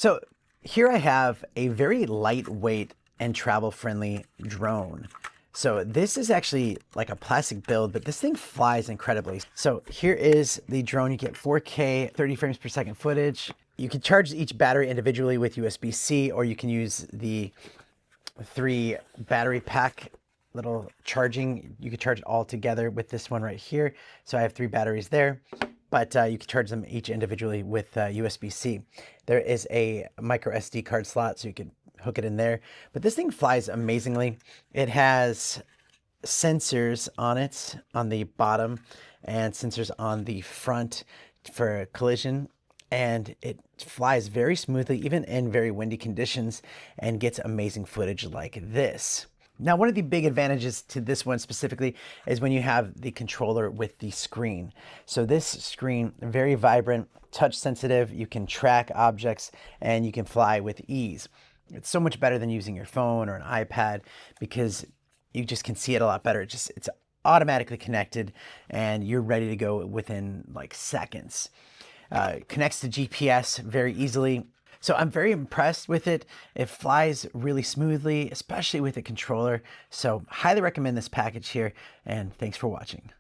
So here I have a very lightweight and travel-friendly drone. So this is actually like a plastic build, but this thing flies incredibly. So here is the drone. You get 4K, 30 frames per second footage. You can charge each battery individually with USB-C, or you can use the 3 battery pack little charging. You can charge it all together with this one right here. So I have 3 batteries there, but you can charge them each individually with USB-C. There is a micro SD card slot, so you can hook it in there. But this thing flies amazingly. It has sensors on it on the bottom and sensors on the front for collision. And it flies very smoothly, even in very windy conditions, and gets amazing footage like this. Now, one of the big advantages to this one specifically is when you have the controller with the screen. So this screen, very vibrant, touch sensitive, you can track objects, and you can fly with ease. It's so much better than using your phone or an iPad because you just can see it a lot better. It's automatically connected, and you're ready to go within like seconds. Connects to GPS very easily. So I'm very impressed with it. It flies really smoothly, especially with a controller. So highly recommend this package here, and thanks for watching.